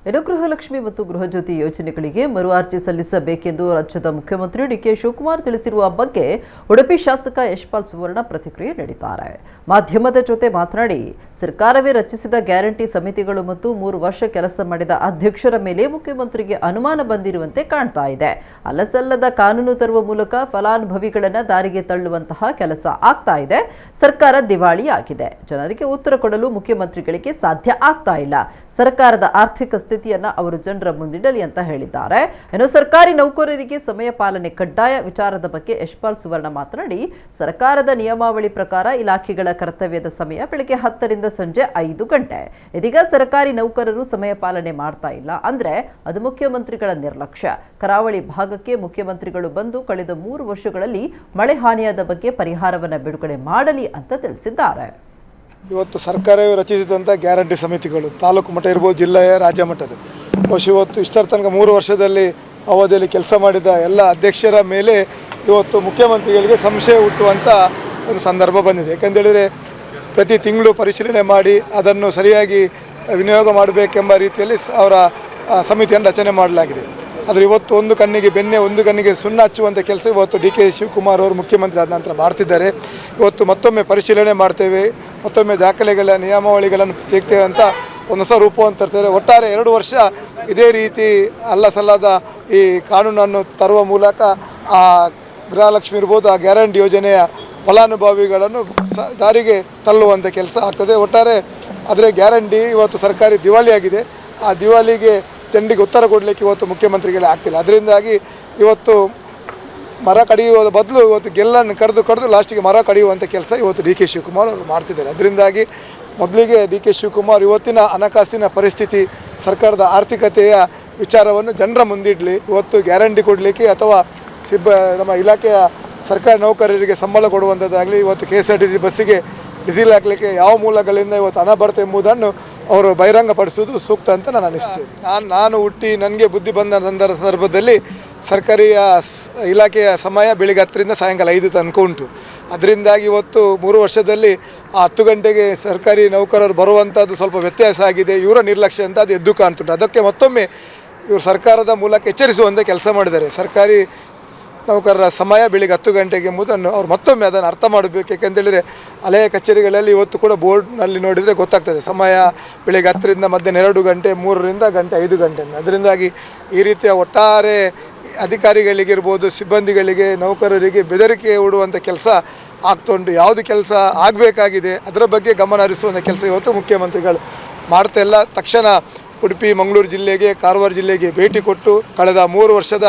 ಇನ್ನು ಗೃಹಲಕ್ಷ್ಮಿ ಮತ್ತು ಗೃಹಜ್ಯೋತಿ ಯೋಜನೆಗಳಿಗೆ ಮರು ಅರ್ಜಿ ಸಲ್ಲಿಸಬೇಕೆಂದು ರಾಜ್ಯದ ಮುಖ್ಯಮಂತ್ರಿ ಡಿಕೆ ಶಿವಕುಮಾರ್ ತಿಳಿಸಿರುವ ಬಗ್ಗೆ ಉಡುಪಿ ಶಾಸಕ ಯಶ್ಪಾಲ್ ಸುವರ್ಣ ಪ್ರತಿಕ್ರಿಯೆ ನೀಡಿದ್ದಾರೆ. ಮಾಧ್ಯಮದ ಜೊತೆ ಮಾತನಾಡಿ, ಸರ್ಕಾರವೇ ರಚಿಸಿದ ಗ್ಯಾರಂಟಿ ಸಮಿತಿಗಳು ಮತ್ತು 3 ವರ್ಷ ಕೆಲಸ ಮಾಡಿದ ಅಧ್ಯಕ್ಷರ ಮೇಲೆ ಮುಖ್ಯಮಂತ್ರಿಗೆ ಅನುಮಾನ ಬಂದಿರುವಂತೆ ಕಾಣ್ತಾ ಇದೆ. ಅಲ್ಲಸಲ್ಲದ ಕಾನೂನು ತರುವ ಮೂಲಕ ಫಲಾನುಭವಿಗಳನ್ನು ದಾರಿಗೆ ತಳ್ಳುವಂತಹ ಕೆಲಸ ಆಗ್ತಾ ಇದೆ. ಸರ್ಕಾರ ದಿವಾಳಿಯಾಗಿದೆ. ಜನರಿಗೆ ಉತ್ತರ ಕೊಡಲು ಮುಖ್ಯಮಂತ್ರಿಗಳಿಗೆ ಸಾಧ್ಯ ಆಗ್ತಾ ಇಲ್ಲ. ಸರ್ಕಾರದ ಆರ್ಥಿಕ ಸ್ಥಿತಿಯನ್ನ ಅವರು ಜನರ ಮುಂದಿಡಲಿ ಅಂತ ಹೇಳಿದ್ದಾರೆ. ಇನ್ನು ಸರ್ಕಾರಿ ನೌಕರರಿಗೆ ಸಮಯ ಪಾಲನೆ ಕಡ್ಡಾಯ ವಿಚಾರದ ಬಗ್ಗೆ ಯಶ್ಪಾಲ್ ಸುವರ್ಣ ಮಾತನಾಡಿ, ಸರ್ಕಾರದ ನಿಯಮಾವಳಿ ಪ್ರಕಾರ ಇಲಾಖೆಗಳ ಕರ್ತವ್ಯದ ಸಮಯ ಬೆಳಗ್ಗೆ 10 ರಿಂದ ಸಂಜೆ 5 ಗಂಟೆ. ಇದೀಗ ಸರ್ಕಾರಿ ನೌಕರರು ಸಮಯ ಪಾಲನೆ ಮಾಡ್ತಾ ಇಲ್ಲ ಅಂದ್ರೆ ಅದು ಮುಖ್ಯಮಂತ್ರಿಗಳ ನಿರ್ಲಕ್ಷ್ಯ. ಕರಾವಳಿ ಭಾಗಕ್ಕೆ ಮುಖ್ಯಮಂತ್ರಿಗಳು ಬಂದು ಕಳೆದ 3 ವರ್ಷಗಳಲ್ಲಿ ಮಳೆ ಹಾನಿಯಾದ ಬಗ್ಗೆ ಪರಿಹಾರವನ್ನು ಬಿಡುಗಡೆ ಮಾಡಲಿ ಅಂತ ತಿಳಿಸಿದ್ದಾರೆ. ಇವತ್ತು ಸರ್ಕಾರವೇ ರಚಿಸಿದಂಥ ಗ್ಯಾರಂಟಿ ಸಮಿತಿಗಳು ತಾಲೂಕು ಮಟ್ಟ ಇರ್ಬೋದು, ಜಿಲ್ಲೆಯ ರಾಜ್ಯ ಮಟ್ಟದ ಇವತ್ತು ಇಷ್ಟರ ತನಕ 3 ವರ್ಷದಲ್ಲಿ ಅವಧಿಯಲ್ಲಿ ಕೆಲಸ ಮಾಡಿದ ಎಲ್ಲ ಅಧ್ಯಕ್ಷರ ಮೇಲೆ ಇವತ್ತು ಮುಖ್ಯಮಂತ್ರಿಗಳಿಗೆ ಸಂಶಯ ಹುಟ್ಟುವಂಥ ಒಂದು ಸಂದರ್ಭ ಬಂದಿದೆ. ಯಾಕೆಂದೇಳಿದರೆ ಪ್ರತಿ ತಿಂಗಳು ಪರಿಶೀಲನೆ ಮಾಡಿ ಅದನ್ನು ಸರಿಯಾಗಿ ವಿನಿಯೋಗ ಮಾಡಬೇಕೆಂಬ ರೀತಿಯಲ್ಲಿ ಅವರ ಸಮಿತಿಯನ್ನು ರಚನೆ ಮಾಡಲಾಗಿದೆ. ಆದರೆ ಇವತ್ತು ಒಂದು ಕಣ್ಣಿಗೆ ಬೆಣ್ಣೆ ಒಂದು ಕಣ್ಣಿಗೆ ಸುಣ್ಣ ಹಚ್ಚುವಂಥ ಕೆಲಸ ಇವತ್ತು ಡಿ ಕೆ ಶಿವಕುಮಾರ್ ಅವರು ಮುಖ್ಯಮಂತ್ರಿ ಆದ ನಂತರ ಮಾಡ್ತಿದ್ದಾರೆ. ಇವತ್ತು ಮತ್ತೊಮ್ಮೆ ಪರಿಶೀಲನೆ ಮಾಡ್ತೇವೆ, ಮತ್ತೊಮ್ಮೆ ದಾಖಲೆಗಳ ನಿಯಮಾವಳಿಗಳನ್ನು ತೆಗ್ತೇವೆ ಅಂತ ಒಂದು ಹೊಸ ರೂಪವನ್ನು ತರ್ತಾರೆ. ಒಟ್ಟಾರೆ 2 ವರ್ಷ ಇದೇ ರೀತಿ ಅಲ್ಲಸಲ್ಲದ ಈ ಕಾನೂನನ್ನು ತರುವ ಮೂಲಕ ಆ ಗೃಹಲಕ್ಷ್ಮಿ ಇರ್ಬೋದು, ಆ ಗ್ಯಾರಂಟಿ ಯೋಜನೆಯ ಫಲಾನುಭವಿಗಳನ್ನು ದಾರಿಗೆ ತಳ್ಳುವಂಥ ಕೆಲಸ ಆಗ್ತದೆ. ಒಟ್ಟಾರೆ ಆದರೆ ಗ್ಯಾರಂಟಿ ಇವತ್ತು ಸರ್ಕಾರಿ ದಿವಾಳಿಯಾಗಿದೆ. ಆ ದಿವಾಳಿಗೆ ಜನರಿಗೆ ಉತ್ತರ ಕೊಡಲಿಕ್ಕೆ ಇವತ್ತು ಮುಖ್ಯಮಂತ್ರಿಗಳೇ ಆಗ್ತಿಲ್ಲ. ಅದರಿಂದಾಗಿ ಇವತ್ತು ಮರ ಕಡಿಯುವ ಬದಲು ಇವತ್ತು ಗೆಲ್ಲನ್ನು ಕಡಿದು ಲಾಸ್ಟಿಗೆ ಮರ ಕಡಿಯುವಂಥ ಕೆಲಸ ಇವತ್ತು ಡಿ ಕೆ ಶಿವಕುಮಾರ್ ಅವರು ಮಾಡ್ತಿದ್ದಾರೆ. ಅದರಿಂದಾಗಿ ಮೊದಲಿಗೆ ಡಿ ಕೆ ಶಿವಕುಮಾರ್ ಇವತ್ತಿನ ಹಣಕಾಸಿನ ಪರಿಸ್ಥಿತಿ, ಸರ್ಕಾರದ ಆರ್ಥಿಕತೆಯ ವಿಚಾರವನ್ನು ಜನರ ಮುಂದಿಡಲಿ. ಇವತ್ತು ಗ್ಯಾರಂಟಿ ಕೊಡಲಿಕ್ಕೆ ಅಥವಾ ನಮ್ಮ ಇಲಾಖೆಯ ಸರ್ಕಾರಿ ನೌಕರರಿಗೆ ಸಂಬಳ ಕೊಡುವಂಥದ್ದಾಗಲಿ, ಇವತ್ತು KSRTC ಬಸ್ಸಿಗೆ ಡೀಸೆಲ್ ಹಾಕಲಿಕ್ಕೆ ಯಾವ ಮೂಲಗಳಿಂದ ಇವತ್ತು ಹಣ ಬರುತ್ತೆ ಎಂಬುದನ್ನು ಅವರು ಬಹಿರಂಗಪಡಿಸುವುದು ಸೂಕ್ತ ಅಂತ ನಾನು ಅನಿಸ್ತೇನೆ. ನಾನು ಹುಟ್ಟಿ ನನಗೆ ಬುದ್ಧಿ ಬಂದ ಸಂದರ್ಭದಲ್ಲಿ ಸರ್ಕಾರಿ ಇಲಾಖೆಯ ಸಮಯ ಬೆಳಿಗ್ಗೆ 10 ರಿಂದ ಸಾಯಂಕಾಲ 5 ತನಕ ಉಂಟು. ಅದರಿಂದಾಗಿ ಇವತ್ತು 3 ವರ್ಷದಲ್ಲಿ ಆ 10 ಗಂಟೆಗೆ ಸರ್ಕಾರಿ ನೌಕರರು ಬರುವಂಥದ್ದು ಸ್ವಲ್ಪ ವ್ಯತ್ಯಾಸ ಆಗಿದೆ. ಇವರ ನಿರ್ಲಕ್ಷ್ಯ ಅಂತ ಅದು ಎದ್ದು ಕಾಣ್ತುಂಟು. ಅದಕ್ಕೆ ಮತ್ತೊಮ್ಮೆ ಇವರು ಸರ್ಕಾರದ ಮೂಲಕ ಎಚ್ಚರಿಸುವಂಥ ಕೆಲಸ ಮಾಡಿದ್ದಾರೆ. ಸರ್ಕಾರಿ ನೌಕರರ ಸಮಯ ಬೆಳಿಗ್ಗೆ 10 ಗಂಟೆಗೆ ಎಂಬುದನ್ನು ಅವ್ರು ಮತ್ತೊಮ್ಮೆ ಅದನ್ನು ಅರ್ಥ ಮಾಡಬೇಕು. ಯಾಕೆಂತೇಳಿದರೆ ಹಳೆಯ ಕಚೇರಿಗಳಲ್ಲಿ ಇವತ್ತು ಕೂಡ ಬೋರ್ಡ್ನಲ್ಲಿ ನೋಡಿದರೆ ಗೊತ್ತಾಗ್ತದೆ ಸಮಯ ಬೆಳಿಗ್ಗೆ 10 ರಿಂದ ಮಧ್ಯಾಹ್ನ 2 ಗಂಟೆ, 3 ರಿಂದ 5 ಗಂಟೆ. ಅದರಿಂದಾಗಿ ಈ ರೀತಿಯ ಒಟ್ಟಾರೆ ಅಧಿಕಾರಿಗಳಿಗಿರ್ಬೋದು, ಸಿಬ್ಬಂದಿಗಳಿಗೆ, ನೌಕರರಿಗೆ ಬೆದರಿಕೆ ಹೂಡುವಂಥ ಕೆಲಸ ಆಗ್ತುಂಟು. ಯಾವುದು ಕೆಲಸ ಆಗಬೇಕಾಗಿದೆ ಅದರ ಬಗ್ಗೆ ಗಮನ ಹರಿಸುವಂಥ ಕೆಲಸ ಇವತ್ತು ಮುಖ್ಯಮಂತ್ರಿಗಳು ಮಾಡ್ತಾ ಇಲ್ಲ. ತಕ್ಷಣ ಉಡುಪಿ, ಮಂಗಳೂರು ಜಿಲ್ಲೆಗೆ, ಕಾರವಾರ ಜಿಲ್ಲೆಗೆ ಭೇಟಿ ಕೊಟ್ಟು ಕಳೆದ 3 ವರ್ಷದ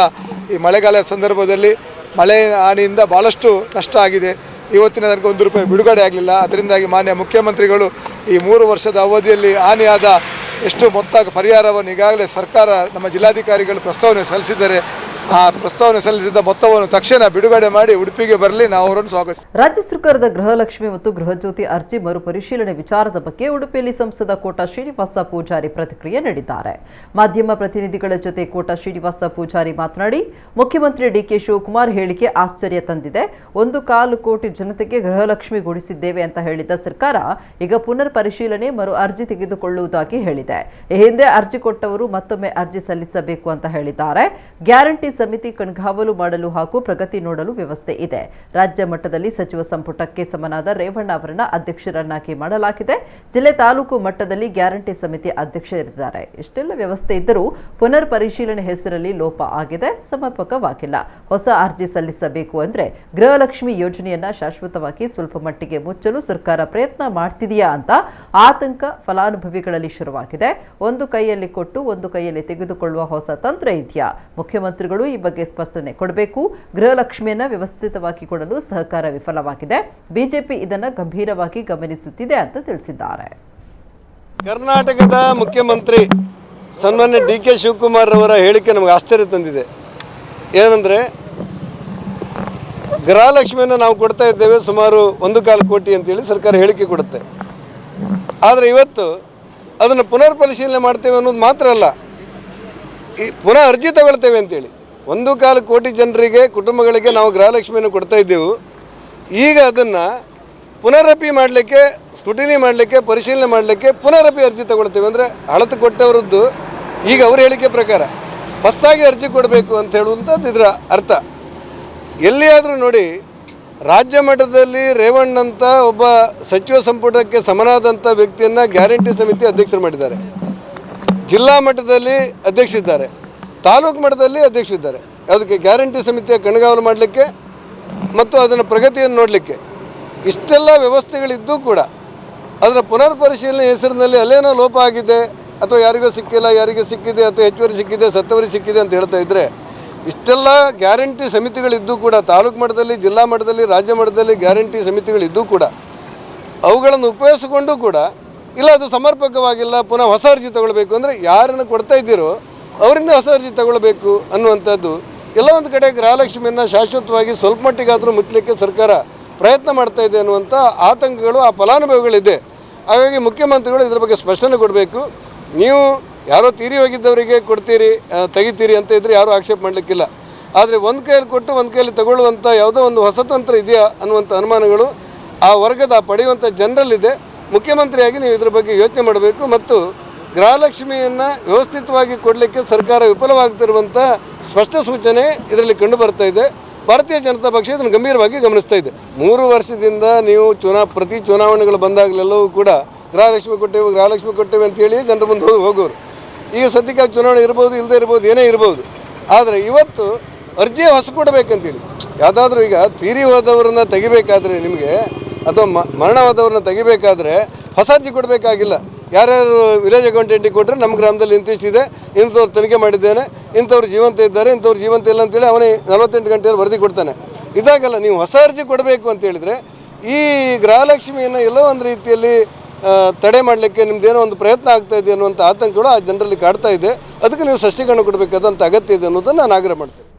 ಈ ಮಳೆಗಾಲದ ಸಂದರ್ಭದಲ್ಲಿ ಮಳೆ ಹಾನಿಯಿಂದ ಭಾಳಷ್ಟು ನಷ್ಟ ಆಗಿದೆ. ಇವತ್ತಿನ ತನಕ ₹1 ಬಿಡುಗಡೆ ಆಗಲಿಲ್ಲ. ಅದರಿಂದಾಗಿ ಮಾನ್ಯ ಮುಖ್ಯಮಂತ್ರಿಗಳು ಈ 3 ವರ್ಷದ ಅವಧಿಯಲ್ಲಿ ಹಾನಿಯಾದ ಎಷ್ಟು ಮೊತ್ತ ಪರಿಹಾರವನ್ನು ಈಗಾಗಲೇ ಸರ್ಕಾರ ನಮ್ಮ ಜಿಲ್ಲಾಧಿಕಾರಿಗಳು ಪ್ರಸ್ತಾವನೆ ಸಲ್ಲಿಸಿದ್ದಾರೆ. ಆ ಪ್ರಸ್ತಾವನೆ ಸಲ್ಲಿಸಿದ ಮೊತ್ತವನ್ನು ತಕ್ಷಣ ಬಿಡುಗಡೆ ಮಾಡಿ ಉಡುಪಿಗೆ ಬರಲಿ, ನಾವು ಅವರನ್ನು ಸ್ವಾಗತಿಸುತ್ತೇವೆ. ರಾಜ್ಯ ಸರ್ಕಾರದ ಗೃಹಲಕ್ಷ್ಮಿ ಮತ್ತು ಗೃಹಜ್ಯೋತಿ ಅರ್ಜಿ ಮರುಪರಿಶೀಲನೆ ವಿಚಾರದ ಬಗ್ಗೆ ಉಡುಪಿಯಲ್ಲಿ ಸಂಸದ ಕೋಟಾ ಶ್ರೀನಿವಾಸ ಪೂಜಾರಿ ಪ್ರತಿಕ್ರಿಯೆ ನೀಡಿದ್ದಾರೆ. ಮಾಧ್ಯಮ ಪ್ರತಿನಿಧಿಗಳ ಜೊತೆ ಕೋಟಾ ಶ್ರೀನಿವಾಸ ಪೂಜಾರಿ ಮಾತನಾಡಿ, ಮುಖ್ಯಮಂತ್ರಿ ಡಿಕೆ ಶಿವಕುಮಾರ್ ಹೇಳಿಕೆ ಆಶ್ಚರ್ಯ ತಂದಿದೆ. 1.25 ಕೋಟಿ ಜನತೆಗೆ ಗೃಹಲಕ್ಷ್ಮಿ ಕೊಡಿಸಿದ್ದೇವೆ ಅಂತ ಹೇಳಿದ ಸರ್ಕಾರ ಈಗ ಪುನರ್ ಪರಿಶೀಲನೆ ಮರು ಅರ್ಜಿ ತೆಗೆದುಕೊಳ್ಳುವುದಾಗಿ ಹೇಳಿದೆ. ಈ ಹಿಂದೆ ಅರ್ಜಿ ಕೊಟ್ಟವರು ಮತ್ತೊಮ್ಮೆ ಅರ್ಜಿ ಸಲ್ಲಿಸಬೇಕು ಅಂತ ಹೇಳಿದ್ದಾರೆ. ಗ್ಯಾರಂಟಿ ಸಮಿತಿ ಕಣ್ಗಾವಲು ಮಾಡಲು ಹಾಗೂ ಪ್ರಗತಿ ನೋಡಲು ವ್ಯವಸ್ಥೆ ಇದೆ. ರಾಜ್ಯ ಮಟ್ಟದಲ್ಲಿ ಸಚಿವ ಸಂಪುಟಕ್ಕೆ ಸಮನಾದ ರೇವಣ್ಣ ಅವರನ್ನ ಅಧ್ಯಕ್ಷರನ್ನಾಗಿ ಮಾಡಲಾಗಿದೆ. ಜಿಲ್ಲೆ ತಾಲೂಕು ಮಟ್ಟದಲ್ಲಿ ಗ್ಯಾರಂಟಿ ಸಮಿತಿ ಅಧ್ಯಕ್ಷರಿದ್ದಾರೆ. ಇಷ್ಟೆಲ್ಲ ವ್ಯವಸ್ಥೆ ಇದ್ದರೂ ಪುನರ್ ಪರಿಶೀಲನೆ ಹೆಸರಲ್ಲಿ ಲೋಪ ಆಗಿದೆ, ಸಮರ್ಪಕವಾಗಿಲ್ಲ. ಹೊಸ ಅರ್ಜಿ ಸಲ್ಲಿಸಬೇಕು ಅಂದ್ರೆ ಗೃಹಲಕ್ಷ್ಮಿ ಯೋಜನೆಯನ್ನ ಶಾಶ್ವತವಾಗಿ ಸ್ವಲ್ಪ ಮಟ್ಟಿಗೆ ಮುಚ್ಚಲು ಸರ್ಕಾರ ಪ್ರಯತ್ನ ಮಾಡ್ತಿದೆಯಾ ಅಂತ ಆತಂಕ ಫಲಾನುಭವಿಗಳಲ್ಲಿ ಶುರುವಾಗಿದೆ. ಒಂದು ಕೈಯಲ್ಲಿ ಕೊಟ್ಟು ಒಂದು ಕೈಯಲ್ಲಿ ತೆಗೆದುಕೊಳ್ಳುವ ಹೊಸ ತಂತ್ರ ಇದೆಯಾ? ಮುಖ್ಯಮಂತ್ರಿಗಳು ಈ ಬಗ್ಗೆ ಸ್ಪಷ್ಟನೆ ಕೊಡಬೇಕು. ಗೃಹಲಕ್ಷ್ಮಿಯನ್ನ ವ್ಯವಸ್ಥಿತವಾಗಿ ಕೊಡಲು ಸಹಕಾರ ವಿಫಲವಾಗಿದೆ. ಬಿಜೆಪಿ ಇದನ್ನು ಗಂಭೀರವಾಗಿ ಗಮನಿಸುತ್ತಿದೆ ಅಂತ ತಿಳಿಸಿದ್ದಾರೆ. ಕರ್ನಾಟಕದ ಮುಖ್ಯಮಂತ್ರಿ ಸನ್ಮಾನ್ಯ ಡಿ ಕೆ ಶಿವಕುಮಾರ್ ಅವರ ಹೇಳಿಕೆ ನಮಗೆ ಆಶ್ಚರ್ಯ ತಂದಿದೆ. ಏನಂದರೆ, ಗೃಹಲಕ್ಷ್ಮಿಯನ್ನು ನಾವು ಕೊಡ್ತಾ ಇದ್ದೇವೆ ಸುಮಾರು 1.25 ಕೋಟಿ ಅಂತೇಳಿ ಸರ್ಕಾರ ಹೇಳಿಕೆ ಕೊಡುತ್ತೆ. ಆದರೆ ಇವತ್ತು ಅದನ್ನು ಪುನರ್ ಪರಿಶೀಲನೆ ಮಾಡ್ತೇವೆ ಅನ್ನೋದು ಮಾತ್ರ ಅಲ್ಲ, ಈ ಪುನಃ ಅರ್ಜಿ ತಗೊಳ್ತೇವೆ ಅಂತೇಳಿ 1.25 ಕೋಟಿ ಜನರಿಗೆ, ಕುಟುಂಬಗಳಿಗೆ ನಾವು ಗೃಹಲಕ್ಷ್ಮಿಯನ್ನು ಕೊಡ್ತಾ ಇದ್ದೆವು. ಈಗ ಅದನ್ನು ಪುನರಪಿ ಮಾಡಲಿಕ್ಕೆ, ಸ್ಕ್ರೂಟಿನಿ ಮಾಡಲಿಕ್ಕೆ, ಪರಿಶೀಲನೆ ಮಾಡಲಿಕ್ಕೆ ಪುನರಪಿ ಅರ್ಜಿ ತಗೊಳ್ತೇವೆ. ಅಂದರೆ ಹಳತು ಕೊಟ್ಟವರದ್ದು ಈಗ ಅವ್ರ ಹೇಳಿಕೆ ಪ್ರಕಾರ ಹೊಸದಾಗಿ ಅರ್ಜಿ ಕೊಡಬೇಕು ಅಂತ ಹೇಳುವಂಥದ್ದು ಇದರ ಅರ್ಥ. ಎಲ್ಲಿಯಾದರೂ ನೋಡಿ, ರಾಜ್ಯ ಮಟ್ಟದಲ್ಲಿ ರೇವಣ್ಣಂತ ಒಬ್ಬ ಸಚಿವ ಸಂಪುಟಕ್ಕೆ ಸಮನಾದಂಥ ವ್ಯಕ್ತಿಯನ್ನು ಗ್ಯಾರಂಟಿ ಸಮಿತಿ ಅಧ್ಯಕ್ಷರು ಮಾಡಿದ್ದಾರೆ. ಜಿಲ್ಲಾ ಮಟ್ಟದಲ್ಲಿ ಅಧ್ಯಕ್ಷರಿದ್ದಾರೆ, ತಾಲೂಕು ಮಟ್ಟದಲ್ಲಿ ಅಧ್ಯಕ್ಷರಿದ್ದಾರೆ. ಅದಕ್ಕೆ ಗ್ಯಾರಂಟಿ ಸಮಿತಿಯ ಕಣ್ಗಾವಲು ಮಾಡಲಿಕ್ಕೆ ಮತ್ತು ಅದನ್ನು ಪ್ರಗತಿಯನ್ನು ನೋಡಲಿಕ್ಕೆ ಇಷ್ಟೆಲ್ಲ ವ್ಯವಸ್ಥೆಗಳಿದ್ದೂ ಕೂಡ ಅದರ ಪುನರ್ ಪರಿಶೀಲನೆ ಹೆಸರಿನಲ್ಲಿ ಅಲ್ಲೇನೋ ಲೋಪ ಆಗಿದೆ ಅಥವಾ ಯಾರಿಗೋ ಸಿಕ್ಕಿಲ್ಲ, ಯಾರಿಗೆ ಸಿಕ್ಕಿದೆ ಅಥವಾ ಹೆಚ್ಚುವರಿ ಸಿಕ್ಕಿದೆ, ಸತ್ತವರಿಗೆ ಸಿಕ್ಕಿದೆ ಅಂತ ಹೇಳ್ತಾ ಇದ್ದರೆ, ಇಷ್ಟೆಲ್ಲ ಗ್ಯಾರಂಟಿ ಸಮಿತಿಗಳಿದ್ದೂ ಕೂಡ ತಾಲೂಕು ಮಟ್ಟದಲ್ಲಿ, ಜಿಲ್ಲಾ ಮಟ್ಟದಲ್ಲಿ, ರಾಜ್ಯ ಮಟ್ಟದಲ್ಲಿ ಗ್ಯಾರಂಟಿ ಸಮಿತಿಗಳಿದ್ದೂ ಕೂಡ ಅವುಗಳನ್ನು ಉಪಯೋಗಿಸಿಕೊಂಡು ಕೂಡ ಇಲ್ಲ ಅದು ಸಮರ್ಪಕವಾಗಿಲ್ಲ, ಪುನಃ ಹೊಸ ಅರ್ಜಿ ತಗೊಳ್ಬೇಕು ಅಂದರೆ ಯಾರನ್ನು ಕೊಡ್ತಾ ಇದ್ದೀರೋ ಅವರಿಂದ ಹೊಸ ಅರ್ಜಿ ತಗೊಳ್ಬೇಕು ಅನ್ನುವಂಥದ್ದು. ಎಲ್ಲ ಒಂದು ಕಡೆ ಗೃಹಲಕ್ಷ್ಮಿಯನ್ನು ಶಾಶ್ವತವಾಗಿ ಸ್ವಲ್ಪ ಮಟ್ಟಿಗಾದರೂ ಮುಚ್ಚಲಿಕ್ಕೆ ಸರ್ಕಾರ ಪ್ರಯತ್ನ ಮಾಡ್ತಾ ಇದೆ ಅನ್ನುವಂಥ ಆತಂಕಗಳು ಆ ಫಲಾನುಭವಿಗಳಿದೆ. ಹಾಗಾಗಿ ಮುಖ್ಯಮಂತ್ರಿಗಳು ಇದರ ಬಗ್ಗೆ ಸ್ಪಷ್ಟನೆ ಕೊಡಬೇಕು. ನೀವು ಯಾರೋ ತೀರಿ ಹೋಗಿದ್ದವರಿಗೆ ಕೊಡ್ತೀರಿ, ತೆಗಿತೀರಿ ಅಂತ ಇದ್ದರೆ ಯಾರೂ ಆಕ್ಷೇಪ ಮಾಡಲಿಕ್ಕಿಲ್ಲ. ಆದರೆ ಒಂದು ಕೈಯಲ್ಲಿ ಕೊಟ್ಟು ಒಂದು ಕೈಯಲ್ಲಿ ತಗೊಳ್ಳುವಂಥ ಯಾವುದೋ ಒಂದು ಹೊಸ ತಂತ್ರ ಇದೆಯಾ ಅನ್ನುವಂಥ ಅನುಮಾನಗಳು ಆ ವರ್ಗದ ಪಡೆಯುವಂಥ ಜನರಲ್ಲಿದೆ. ಮುಖ್ಯಮಂತ್ರಿಯಾಗಿ ನೀವು ಇದರ ಬಗ್ಗೆ ಯೋಚನೆ ಮಾಡಬೇಕು ಮತ್ತು ಗೃಹಲಕ್ಷ್ಮಿಯನ್ನು ವ್ಯವಸ್ಥಿತವಾಗಿ ಕೊಡಲಿಕ್ಕೆ ಸರ್ಕಾರ ವಿಫಲವಾಗ್ತಿರುವಂಥ ಸ್ಪಷ್ಟ ಸೂಚನೆ ಇದರಲ್ಲಿ ಕಂಡು ಬರ್ತಾ ಇದೆ. ಭಾರತೀಯ ಜನತಾ ಪಕ್ಷ ಇದನ್ನು ಗಂಭೀರವಾಗಿ ಗಮನಿಸ್ತಾ ಇದೆ. 3 ವರ್ಷದಿಂದ ನೀವು ಪ್ರತಿ ಚುನಾವಣೆಗಳು ಬಂದಾಗಲೆಲ್ಲವೂ ಕೂಡ ಗೃಹಲಕ್ಷ್ಮಿ ಕೊಟ್ಟೇವೆ ಅಂತೇಳಿ ಜನರ ಮುಂದೆ ಹೋಗೋರು. ಈಗ ಸದ್ಯಕ್ಕೆ ಚುನಾವಣೆ ಇರ್ಬೋದು, ಇಲ್ಲದೇ ಇರ್ಬೋದು, ಏನೇ ಇರ್ಬೋದು. ಆದರೆ ಇವತ್ತು ಅರ್ಜಿ ಹೊಸ ಕೊಡಬೇಕಂತೇಳಿ ಯಾವುದಾದ್ರೂ ಈಗ ತೀರಿ ಹೋದವ್ರನ್ನ ತೆಗಿಬೇಕಾದ್ರೆ ನಿಮಗೆ ಅಥವಾ ಮರಣವಾದವ್ರನ್ನ ತೆಗಿಬೇಕಾದ್ರೆ ಹೊಸ ಅರ್ಜಿ ಕೊಡಬೇಕಾಗಿಲ್ಲ. ಯಾರ್ಯಾರು ವಿಲೇಜ್ ಅಕೌಂಟೆಂಟಿಗೆ ಕೊಟ್ಟರೆ ನಮ್ಮ ಗ್ರಾಮದಲ್ಲಿ ಇಂತಿಷ್ಟಿದೆ, ಇಂಥವ್ರು ತನಿಖೆ ಮಾಡಿದ್ದೇನೆ, ಇಂಥವ್ರು ಜೀವಂತ ಇದ್ದಾರೆ, ಇಂಥವ್ರು ಜೀವಂತ ಇಲ್ಲ ಅಂತೇಳಿ ಅವನೇ 48 ಗಂಟೆಯಲ್ಲಿ ವರದಿ ಕೊಡ್ತಾನೆ. ಇದಾಗಲ್ಲ, ನೀವು ಹೊಸ ಅರ್ಜಿ ಕೊಡಬೇಕು ಅಂತೇಳಿದರೆ ಈ ಗೃಹಲಕ್ಷ್ಮಿಯನ್ನು ಎಲ್ಲೋ ಒಂದು ರೀತಿಯಲ್ಲಿ ತಡೆ ಮಾಡಲಿಕ್ಕೆ ನಿಮ್ಮದೇನೋ ಒಂದು ಪ್ರಯತ್ನ ಆಗ್ತಾ ಇದೆ ಅನ್ನುವಂಥ ಆತಂಕಗಳು ಆ ಜನರಲ್ಲಿ ಕಾಡ್ತಾ ಇದೆ. ಅದಕ್ಕೆ ನೀವು ಸ್ಪಷ್ಟೀಕರಣ ಕೊಡಬೇಕಾದಂಥ ಅಗತ್ಯ ಇದೆ ಅನ್ನೋದನ್ನು ನಾನು ಆಗ್ರಹ ಮಾಡ್ತೇನೆ.